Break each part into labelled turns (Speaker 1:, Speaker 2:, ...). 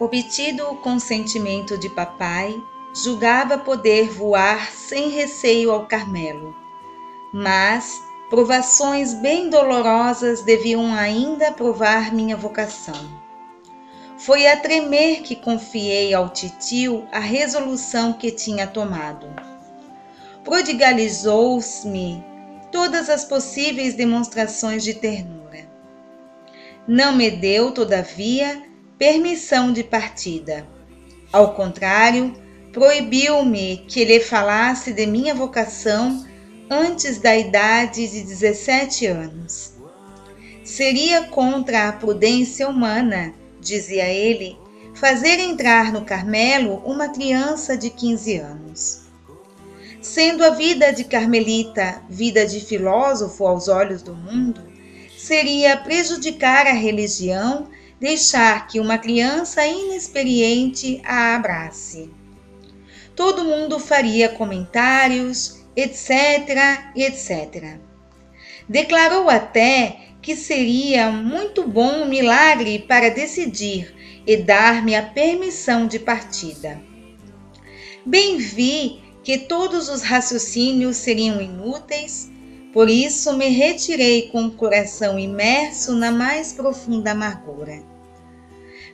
Speaker 1: Obtido o consentimento de papai, julgava poder voar sem receio ao Carmelo. Mas provações bem dolorosas deviam ainda provar minha vocação. Foi a tremer que confiei ao titio a resolução que tinha tomado. Prodigalizou-me todas as possíveis demonstrações de ternura. Não me deu, todavia, permissão de partida. Ao contrário, proibiu-me que lhe falasse de minha vocação antes da idade de 17 anos. Seria contra a prudência humana, dizia ele, fazer entrar no Carmelo uma criança de 15 anos. Sendo a vida de carmelita vida de filósofo aos olhos do mundo, seria prejudicar a religião deixar que uma criança inexperiente a abrace. Todo mundo faria comentários, etc, etc. Declarou até que seria muito bom um milagre para decidir e dar-me a permissão de partida. Bem vi que todos os raciocínios seriam inúteis, por isso me retirei com o coração imerso na mais profunda amargura.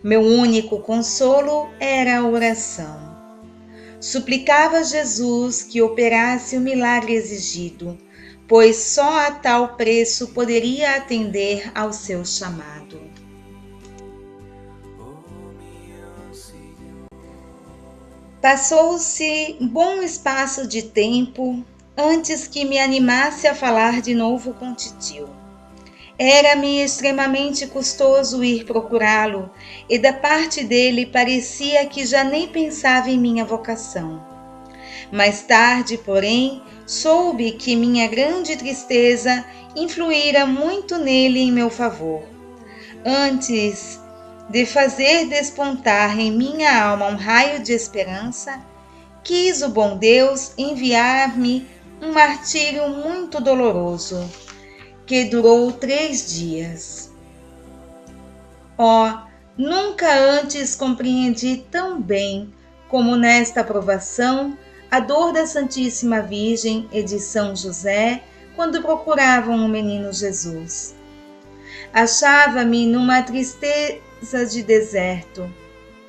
Speaker 1: Meu único consolo era a oração. Suplicava a Jesus que operasse o milagre exigido, pois só a tal preço poderia atender ao seu chamado. Passou-se bom espaço de tempo antes que me animasse a falar de novo com titio. Era-me extremamente custoso ir procurá-lo, e da parte dele parecia que já nem pensava em minha vocação. Mais tarde, porém, soube que minha grande tristeza influíra muito nele em meu favor. Antes de fazer despontar em minha alma um raio de esperança, quis o bom Deus enviar-me um martírio muito doloroso, que durou 3 dias. Nunca antes compreendi tão bem como nesta provação a dor da Santíssima Virgem e de São José quando procuravam o menino Jesus. Achava-me numa tristeza de deserto,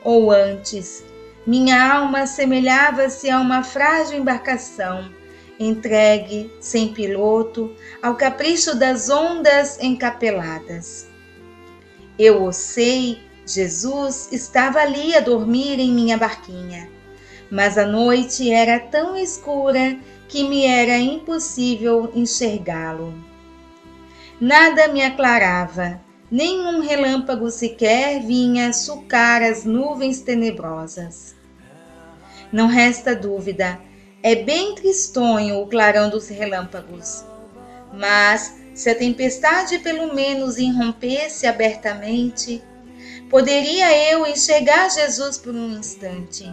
Speaker 1: ou antes, minha alma assemelhava-se a uma frágil embarcação, entregue, sem piloto, ao capricho das ondas encapeladas. Eu o sei, Jesus estava ali a dormir em minha barquinha, mas a noite era tão escura que me era impossível enxergá-lo. Nada me aclarava, nem um relâmpago sequer vinha sulcar as nuvens tenebrosas. Não resta dúvida, é bem tristonho o clarão dos relâmpagos, mas se a tempestade pelo menos irrompesse abertamente, poderia eu enxergar Jesus por um instante.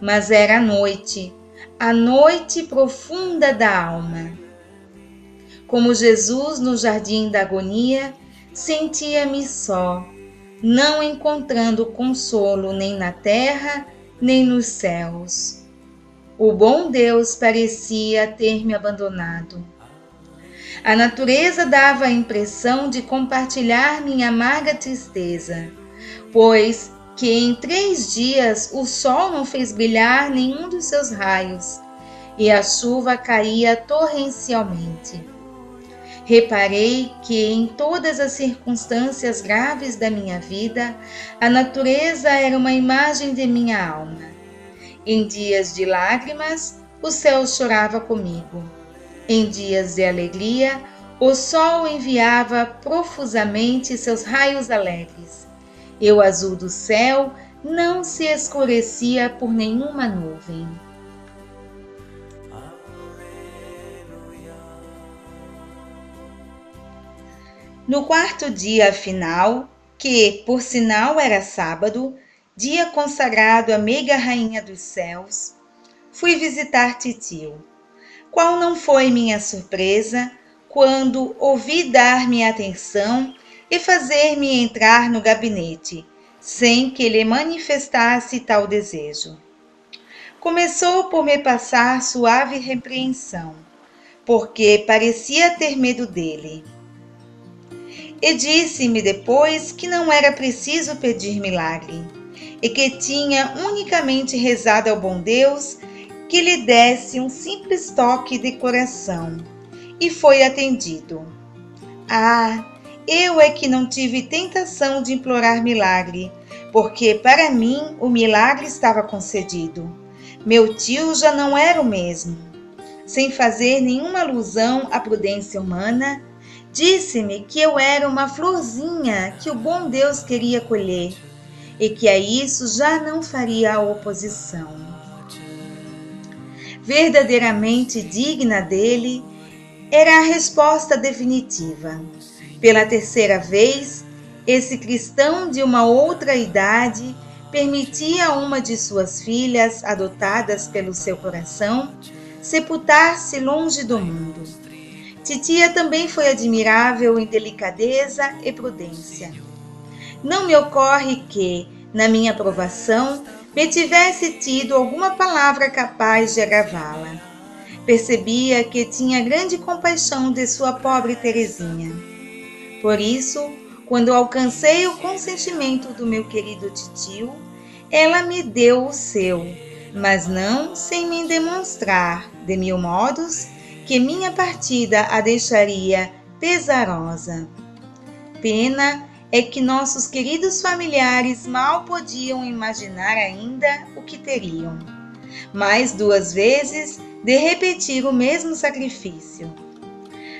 Speaker 1: Mas era a noite profunda da alma. Como Jesus no jardim da agonia, sentia-me só, não encontrando consolo nem na terra, nem nos céus. O bom Deus parecia ter me abandonado. A natureza dava a impressão de compartilhar minha amarga tristeza, pois que em 3 dias o sol não fez brilhar nenhum dos seus raios, e a chuva caía torrencialmente. Reparei que em todas as circunstâncias graves da minha vida, a natureza era uma imagem de minha alma. Em dias de lágrimas, o céu chorava comigo. Em dias de alegria, o sol enviava profusamente seus raios alegres. E o azul do céu não se escurecia por nenhuma nuvem. No 4º dia final, que por sinal era sábado, dia consagrado à meiga rainha dos céus, fui visitar titio. Qual não foi minha surpresa quando ouvi dar-me atenção e fazer-me entrar no gabinete, sem que lhe manifestasse tal desejo. Começou por me passar suave repreensão, porque parecia ter medo dele. E disse-me depois que não era preciso pedir milagre, e que tinha unicamente rezado ao bom Deus que lhe desse um simples toque de coração, e foi atendido. Ah, eu é que não tive tentação de implorar milagre, porque para mim o milagre estava concedido. Meu tio já não era o mesmo. Sem fazer nenhuma alusão à prudência humana, disse-me que eu era uma florzinha que o bom Deus queria colher, e que a isso já não faria oposição. Verdadeiramente digna dele era a resposta definitiva. Pela terceira vez, esse cristão de uma outra idade permitia a uma de suas filhas, adotadas pelo seu coração, sepultar-se longe do mundo. Titia também foi admirável em delicadeza e prudência. Não me ocorre que, na minha aprovação, me tivesse tido alguma palavra capaz de agravá-la. Percebia que tinha grande compaixão de sua pobre Terezinha. Por isso, quando alcancei o consentimento do meu querido titio, ela me deu o seu, mas não sem me demonstrar, de mil modos, que minha partida a deixaria pesarosa. Pena é que nossos queridos familiares mal podiam imaginar ainda o que teriam. Mais 2 vezes de repetir o mesmo sacrifício.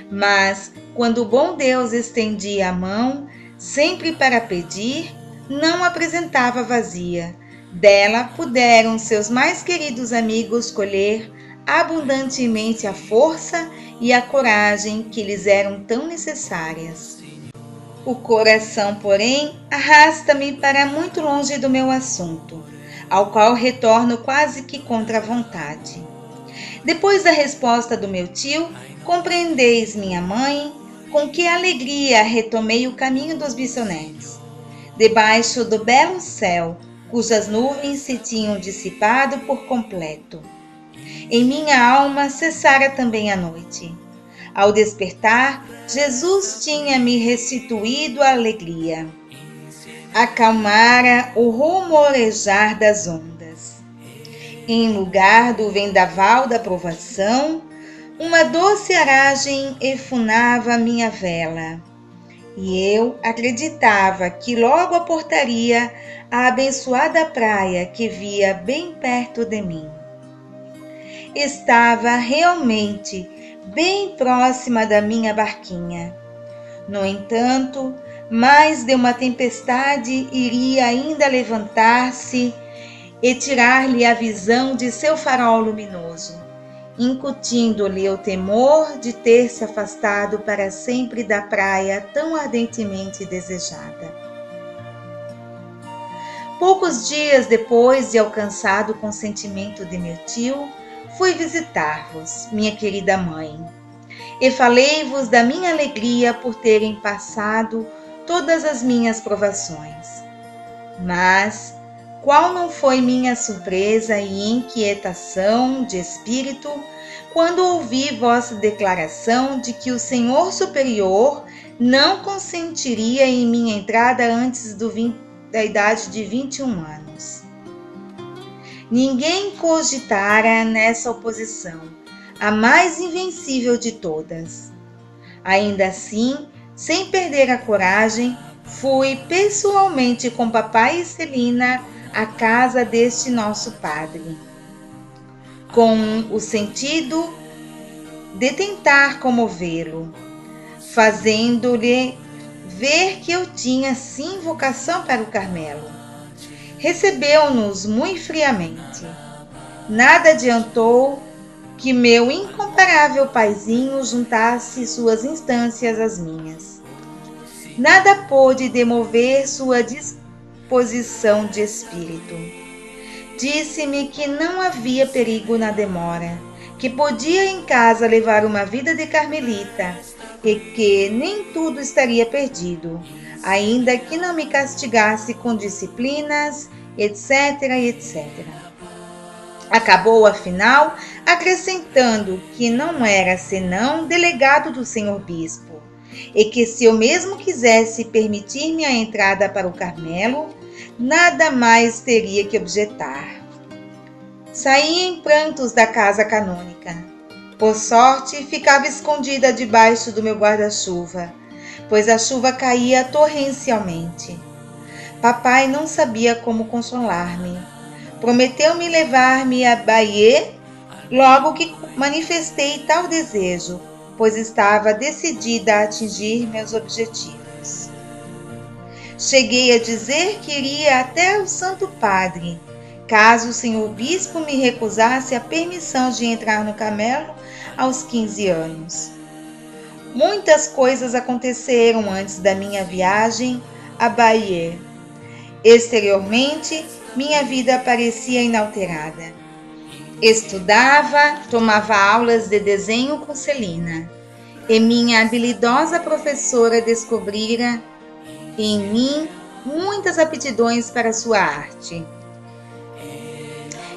Speaker 1: Mas, quando o bom Deus estendia a mão, sempre para pedir, não apresentava vazia. Dela puderam seus mais queridos amigos colher abundantemente a força e a coragem que lhes eram tão necessárias. O coração, porém, arrasta-me para muito longe do meu assunto, ao qual retorno quase que contra a vontade. Depois da resposta do meu tio, compreendeis, minha mãe, com que alegria retomei o caminho dos Bissonetes. Debaixo do belo céu, cujas nuvens se tinham dissipado por completo. Em minha alma cessara também a noite. Ao despertar, Jesus tinha me restituído a alegria. Acalmara o rumorejar das ondas. Em lugar do vendaval da provação, uma doce aragem enfunava minha vela. E eu acreditava que logo aportaria a abençoada praia que via bem perto de mim. Estava realmente bem próxima da minha barquinha. No entanto, mais de uma tempestade iria ainda levantar-se e tirar-lhe a visão de seu farol luminoso, incutindo-lhe o temor de ter se afastado para sempre da praia tão ardentemente desejada. Poucos dias depois de alcançado o consentimento de meu tio, fui visitar-vos, minha querida mãe, e falei-vos da minha alegria por terem passado todas as minhas provações. Mas qual não foi minha surpresa e inquietação de espírito quando ouvi vossa declaração de que o Senhor Superior não consentiria em minha entrada antes da idade de 21 anos. Ninguém cogitara nessa oposição, a mais invencível de todas. Ainda assim, sem perder a coragem, fui pessoalmente com papai e Celina à casa deste nosso padre, com o sentido de tentar comovê-lo, fazendo-lhe ver que eu tinha sim vocação para o Carmelo. Recebeu-nos muito friamente. Nada adiantou que meu incomparável paizinho juntasse suas instâncias às minhas. Nada pôde demover sua disposição de espírito. Disse-me que não havia perigo na demora, que podia em casa levar uma vida de carmelita e que nem tudo estaria perdido, ainda que não me castigasse com disciplinas, etc, etc. Acabou, afinal, acrescentando que não era senão delegado do senhor bispo, e que se eu mesmo quisesse permitir-me a entrada para o Carmelo, nada mais teria que objetar. Saí em prantos da casa canônica. Por sorte, ficava escondida debaixo do meu guarda-chuva, pois a chuva caía torrencialmente. Papai não sabia como consolar-me. Prometeu-me levar-me a Bayeux logo que manifestei tal desejo, pois estava decidida a atingir meus objetivos. Cheguei a dizer que iria até o Santo Padre, caso o senhor bispo me recusasse a permissão de entrar no Carmelo aos 15 anos. Muitas coisas aconteceram antes da minha viagem a Bayeux. Exteriormente, minha vida parecia inalterada. Estudava, tomava aulas de desenho com Celina, e minha habilidosa professora descobrira em mim muitas aptidões para sua arte.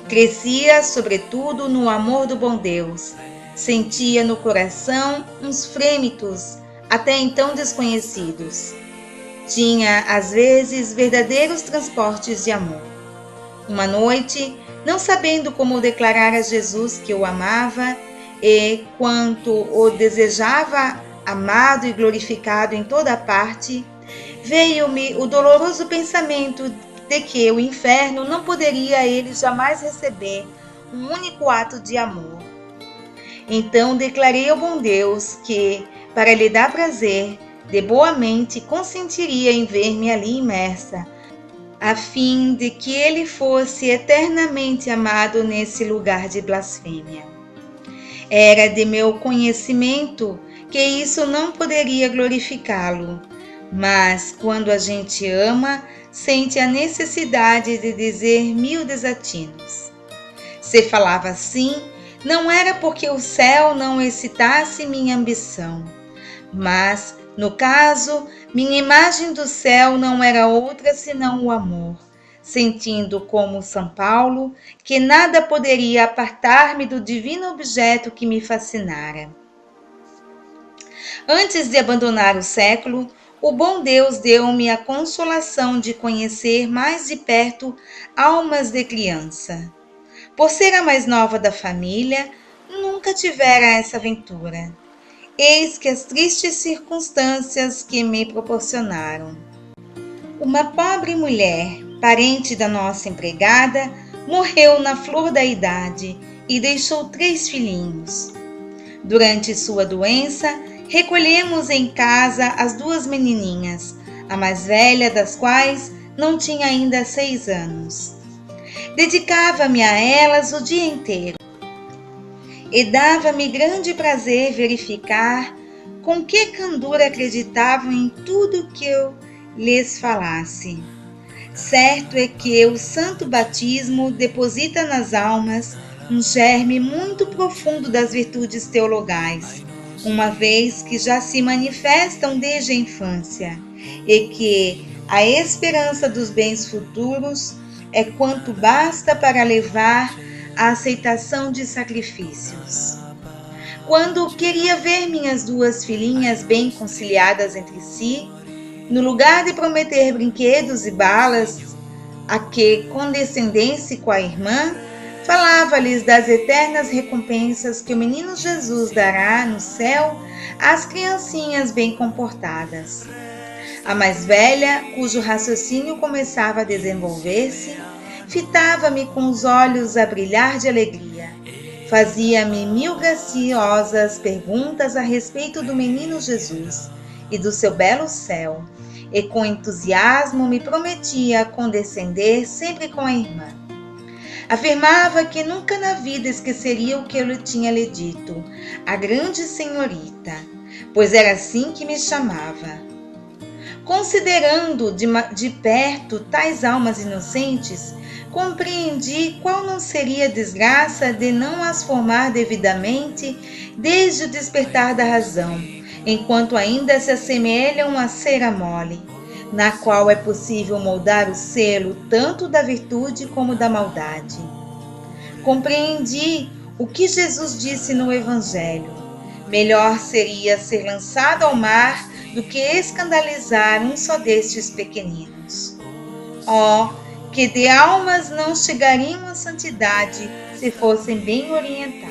Speaker 1: Crescia, sobretudo, no amor do bom Deus. Sentia no coração uns frêmitos, até então desconhecidos. Tinha, às vezes, verdadeiros transportes de amor. Uma noite, não sabendo como declarar a Jesus que o amava e quanto o desejava amado e glorificado em toda parte, veio-me o doloroso pensamento de que o inferno não poderia ele jamais receber um único ato de amor. Então declarei ao bom Deus que, para lhe dar prazer, de boa mente consentiria em ver-me ali imersa, a fim de que ele fosse eternamente amado nesse lugar de blasfêmia. Era de meu conhecimento que isso não poderia glorificá-lo, mas quando a gente ama, sente a necessidade de dizer 1000 desatinos. Se falava assim, não era porque o céu não excitasse minha ambição, mas, no caso, minha imagem do céu não era outra senão o amor, sentindo como São Paulo que nada poderia apartar-me do divino objeto que me fascinara. Antes de abandonar o século, o bom Deus deu-me a consolação de conhecer mais de perto almas de criança. Por ser a mais nova da família, nunca tivera essa aventura. Eis que as tristes circunstâncias que me proporcionaram. Uma pobre mulher, parente da nossa empregada, morreu na flor da idade e deixou 3 filhinhos. Durante sua doença, recolhemos em casa as 2 menininhas, a mais velha das quais não tinha ainda 6 anos. Dedicava-me a elas o dia inteiro e dava-me grande prazer verificar com que candura acreditavam em tudo que eu lhes falasse. Certo é que o santo batismo deposita nas almas um germe muito profundo das virtudes teologais, uma vez que já se manifestam desde a infância, e que a esperança dos bens futuros é quanto basta para levar à aceitação de sacrifícios. Quando queria ver minhas 2 filhinhas bem conciliadas entre si, no lugar de prometer brinquedos e balas a que condescendesse com a irmã, falava-lhes das eternas recompensas que o menino Jesus dará no céu às criancinhas bem comportadas. A mais velha, cujo raciocínio começava a desenvolver-se, fitava-me com os olhos a brilhar de alegria. Fazia-me 1000 graciosas perguntas a respeito do menino Jesus e do seu belo céu, e com entusiasmo me prometia condescender sempre com a irmã. Afirmava que nunca na vida esqueceria o que eu lhe tinha lhe dito, a grande senhorita, pois era assim que me chamava. Considerando de perto tais almas inocentes, compreendi qual não seria a desgraça de não as formar devidamente desde o despertar da razão, enquanto ainda se assemelham à cera mole, na qual é possível moldar o selo tanto da virtude como da maldade. Compreendi o que Jesus disse no Evangelho: melhor seria ser lançado ao mar do que escandalizar um só destes pequeninos. Oh, que de almas não chegariam à santidade se fossem bem orientadas.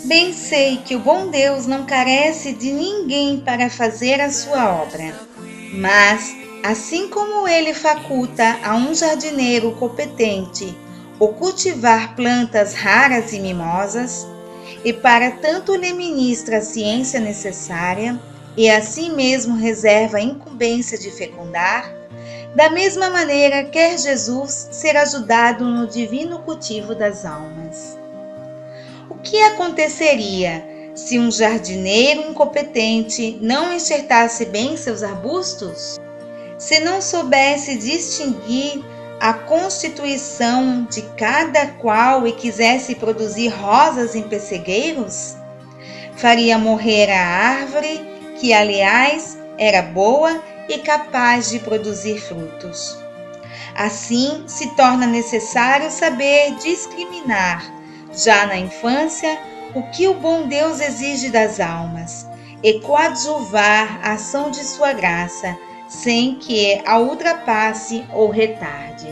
Speaker 1: Bem sei que o bom Deus não carece de ninguém para fazer a sua obra, mas, assim como ele faculta a um jardineiro competente o cultivar plantas raras e mimosas, e para tanto lhe ministra a ciência necessária, e assim mesmo reserva a incumbência de fecundar, da mesma maneira quer Jesus ser ajudado no divino cultivo das almas. O que aconteceria se um jardineiro incompetente não enxertasse bem seus arbustos? Se não soubesse distinguir a constituição de cada qual e quisesse produzir rosas em pessegueiros? Faria morrer a árvore, que aliás era boa e capaz de produzir frutos. Assim, se torna necessário saber discriminar, já na infância, o que o bom Deus exige das almas, e coadjuvar a ação de sua graça, sem que a ultrapasse ou retarde.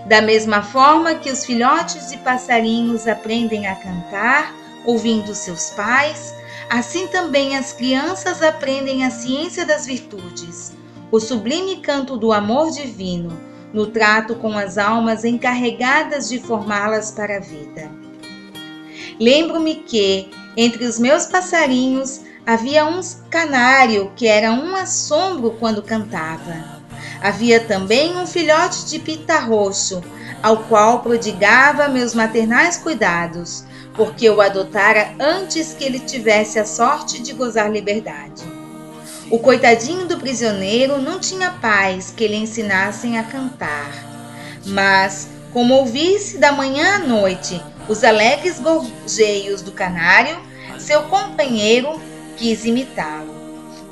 Speaker 1: Da mesma forma que os filhotes de passarinhos aprendem a cantar, ouvindo seus pais, assim também as crianças aprendem a ciência das virtudes, o sublime canto do amor divino, no trato com as almas encarregadas de formá-las para a vida. Lembro-me que, entre os meus passarinhos, havia um canário que era um assombro quando cantava. Havia também um filhote de pitarroxo, ao qual prodigava meus maternais cuidados, porque eu adotara antes que ele tivesse a sorte de gozar liberdade. O coitadinho do prisioneiro não tinha pais que lhe ensinassem a cantar, mas, como ouvisse da manhã à noite os alegres gorjeios do canário, seu companheiro quis imitá-lo.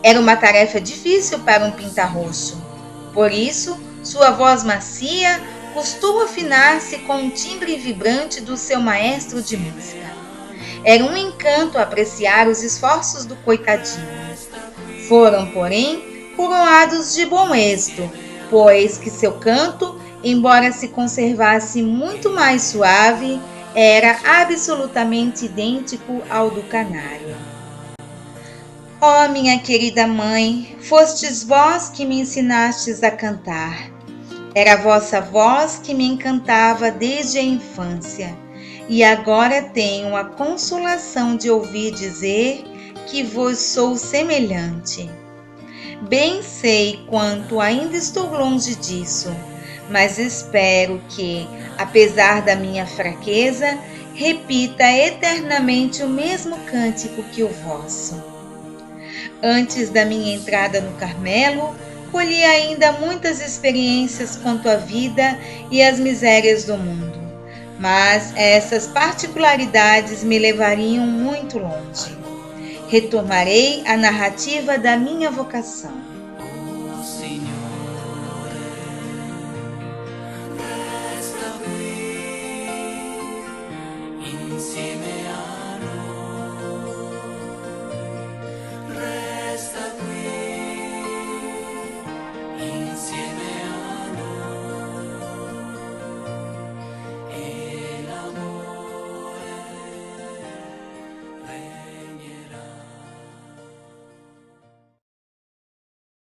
Speaker 1: Era uma tarefa difícil para um pintarroxo. Por isso, sua voz macia costuma afinar-se com o timbre vibrante do seu maestro de música. Era um encanto apreciar os esforços do coitadinho. Foram, porém, coroados de bom êxito, pois que seu canto, embora se conservasse muito mais suave, era absolutamente idêntico ao do canário. Ó, minha querida mãe, fostes vós que me ensinastes a cantar. Era a vossa voz que me encantava desde a infância, e agora tenho a consolação de ouvir dizer que vos sou semelhante. Bem sei quanto ainda estou longe disso, mas espero que, apesar da minha fraqueza, repita eternamente o mesmo cântico que o vosso. Antes da minha entrada no Carmelo, colhi ainda muitas experiências quanto à vida e às misérias do mundo, mas essas particularidades me levariam muito longe. Retomarei a narrativa da minha vocação.